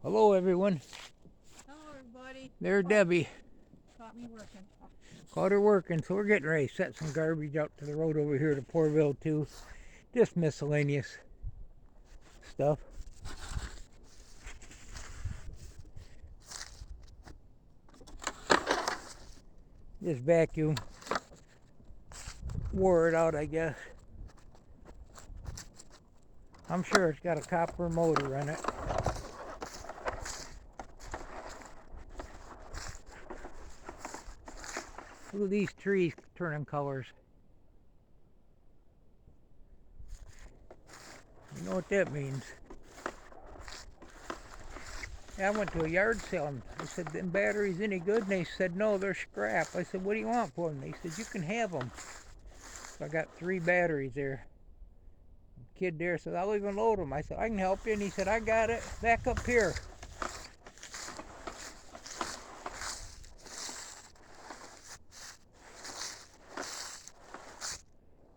Hello, everyone. Hello, everybody. There's Debbie. Caught me working. Caught her working, so we're getting ready to set some garbage out to the road over here to Porville, too. Just miscellaneous stuff. This vacuum wore it out, I guess. I'm sure it's got a copper motor in it. Look at these trees turning colors. You know what that means. I went to a yard sale and I said, them batteries any good? And they said, no, they're scrap. I said, what do you want for them? They said, you can have them. So I got 3 batteries there. The kid there said, I'll even load them. I said, I can help you. And he said, I got it. Back up here.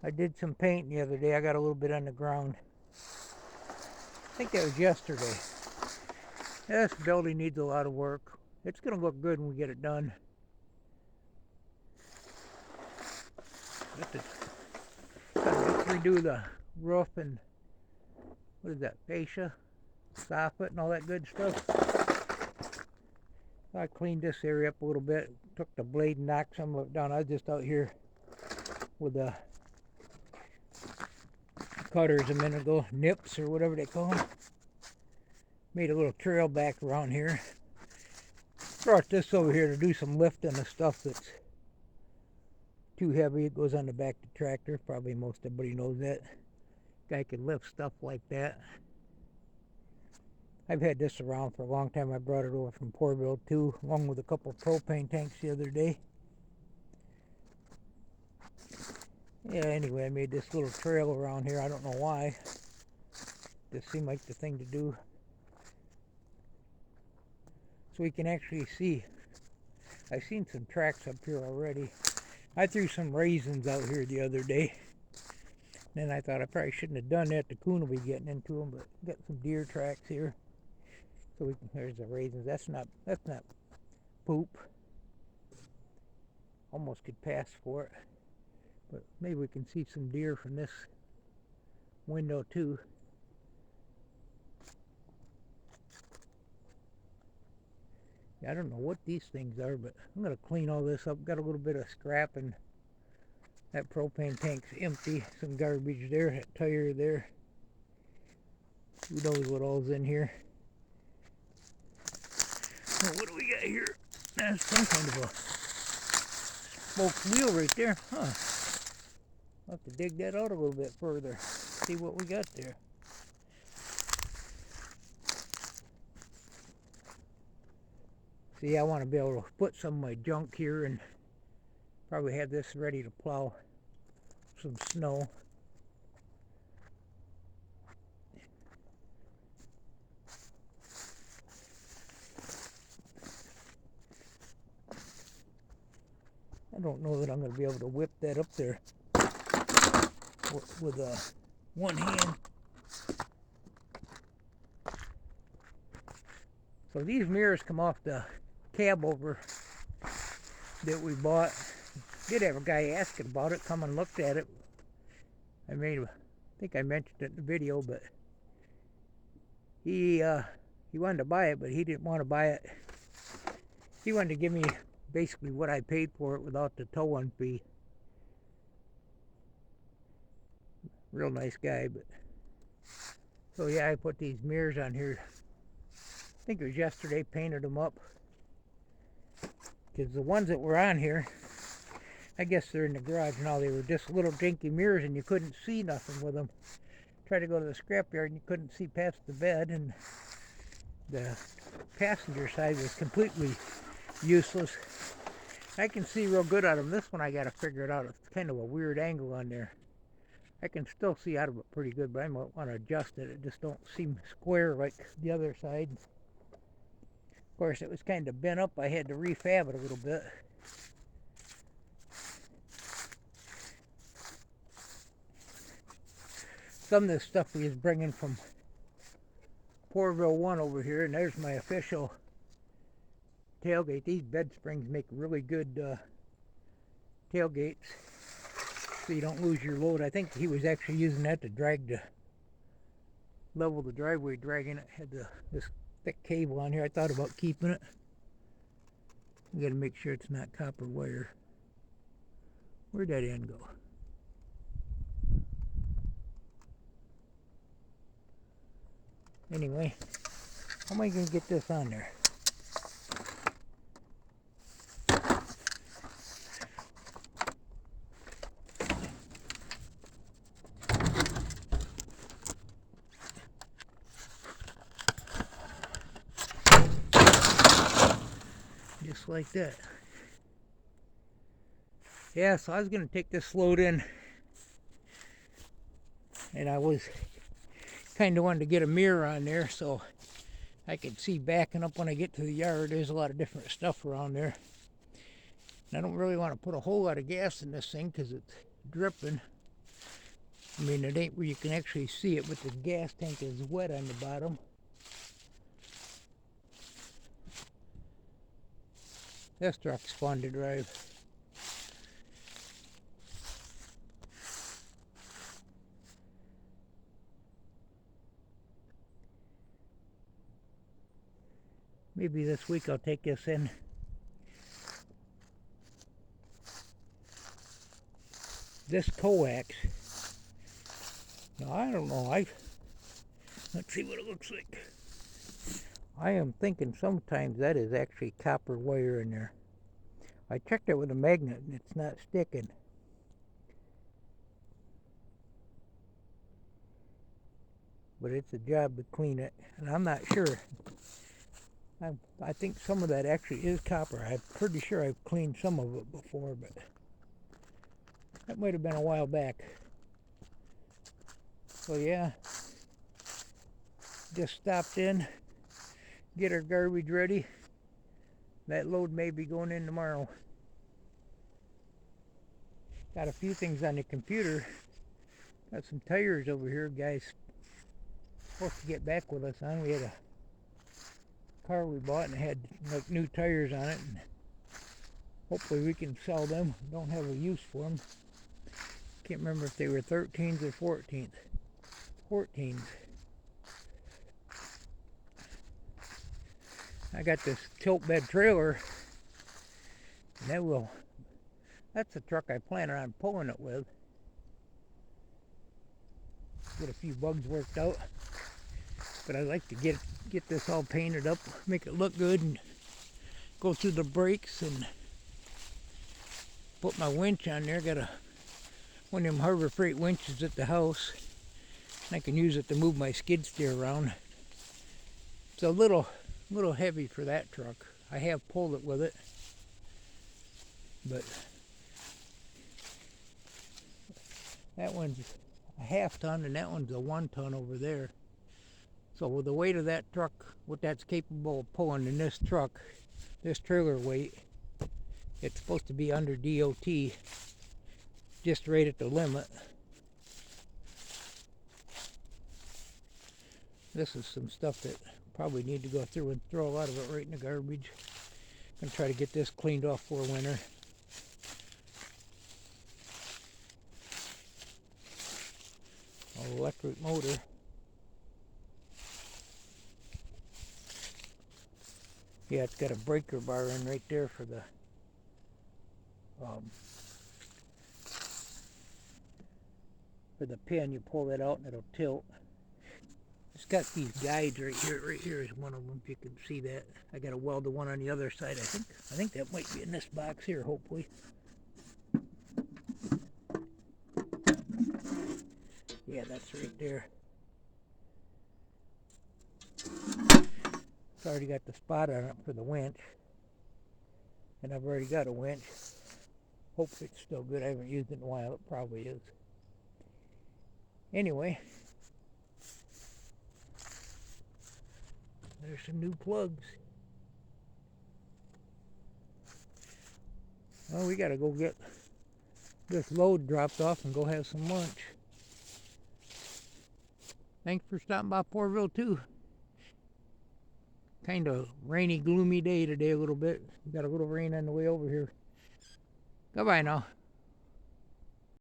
I did some painting the other day. I got a little bit on the ground. I think that was yesterday. This building needs a lot of work. It's going to look good when we get it done. Gotta redo the roof and what is that, fascia, soffit and all that good stuff. I cleaned this area up a little bit. Took the blade and knocked some of it down. I was just out here with the cutters a minute ago, nips or whatever they call them. Made a little trail back around here. Brought this over here to do some lifting of stuff that's too heavy. It goes on the back of the tractor. Probably most everybody knows that. Guy can lift stuff like that. I've had this around for a long time. I brought it over from Porville too, along with a couple of propane tanks the other day. Yeah, anyway, I made this little trail around here. I don't know why. Just seemed like the thing to do. So we can actually see. I've seen some tracks up here already. I threw some raisins out here the other day. Then I thought I probably shouldn't have done that. The coon will be getting into them, but got some deer tracks here. So there's the raisins. That's not poop. Almost could pass for it. But maybe we can see some deer from this window too. I don't know what these things are, but I'm going to clean all this up. Got a little bit of scrap and that propane tank's empty. Some garbage there, that tire there. Who knows what all's in here. Oh, what do we got here? That's some kind of a smoked wheel right there. Huh. I'll have to dig that out a little bit further. See what we got there. See, I want to be able to put some of my junk here and probably have this ready to plow some snow. I don't know that I'm going to be able to whip that up there with one hand. So these mirrors come off the cab over that we bought. Did have a guy asking about it, come and looked at it. I think I mentioned it in the video, but he wanted to buy it, but he didn't want to buy it. He wanted to give me basically what I paid for it without the towing fee. Real nice guy, but so yeah, I put these mirrors on here. I think it was yesterday, painted them up. Because the ones that were on here, I guess they're in the garage now. They were just little dinky mirrors and you couldn't see nothing with them. Tried to go to the scrapyard and you couldn't see past the bed, and the passenger side was completely useless. I can see real good out of them. This one I got to figure it out. It's kind of a weird angle on there. I can still see out of it pretty good, but I might want to adjust it. It just don't seem square like the other side. Of course, it was kind of bent up. I had to refab it a little bit. Some of this stuff we was bringing from Poorville 1 over here, and there's my official tailgate. These bed springs make really good tailgates, so you don't lose your load. I think he was actually using that to level the driveway, dragging it. Had this thick cable on here. I thought about keeping it. We got to make sure it's not copper wire. Where'd that end go? Anyway, how am I going to get this on there? Just like that. Yeah, so I was going to take this load in, and I was kind of wanted to get a mirror on there so I could see backing up when I get to the yard. There's a lot of different stuff around there. And I don't really want to put a whole lot of gas in this thing because it's dripping. I mean, it ain't where you can actually see it, but the gas tank is wet on the bottom. This truck's fun to drive. Maybe this week I'll take this in. This coax. Now I don't know. Let's see what it looks like. I am thinking sometimes that is actually copper wire in there. I checked it with a magnet and it's not sticking. But it's a job to clean it, and I'm not sure. I think some of that actually is copper. I'm pretty sure I've cleaned some of it before, but that might have been a while back. So yeah, just stopped in, get our garbage ready. That load may be going in tomorrow. Got a few things on the computer. Got some tires over here, guys. Supposed to get back with us on. We had a car we bought and it had like new tires on it, and hopefully we can sell them. Don't have a use for them. Can't remember if they were 13s or 14s. I got this tilt bed trailer, and that's the truck I plan on pulling it with. Get a few bugs worked out, but I'd like to get this all painted up, make it look good, and go through the brakes and put my winch on there. Got one of them Harbor Freight winches at the house, and I can use it to move my skid steer around. It's a little heavy for that truck. I have pulled it with it, but that one's a half ton and that one's a 1 ton over there. So with the weight of that truck, what that's capable of pulling in this truck, this trailer weight, it's supposed to be under DOT, just right at the limit. This is some stuff that probably need to go through and throw a lot of it right in the garbage. I'm gonna try to get this cleaned off for winter. Electric motor. Yeah, it's got a breaker bar in right there for the pin. You pull that out and it'll tilt. It's got these guides right here. Right here is one of them, if you can see that. I got to weld the one on the other side. I think that might be in this box here, hopefully. Yeah, that's right there. It's already got the spot on it for the winch. And I've already got a winch. Hopefully it's still good. I haven't used it in a while. It probably is. Anyway, there's some new plugs. Well, we gotta go get this load dropped off and go have some lunch. Thanks for stopping by Poorville 2. Kind of rainy, gloomy day today a little bit. We got a little rain on the way over here. Goodbye now.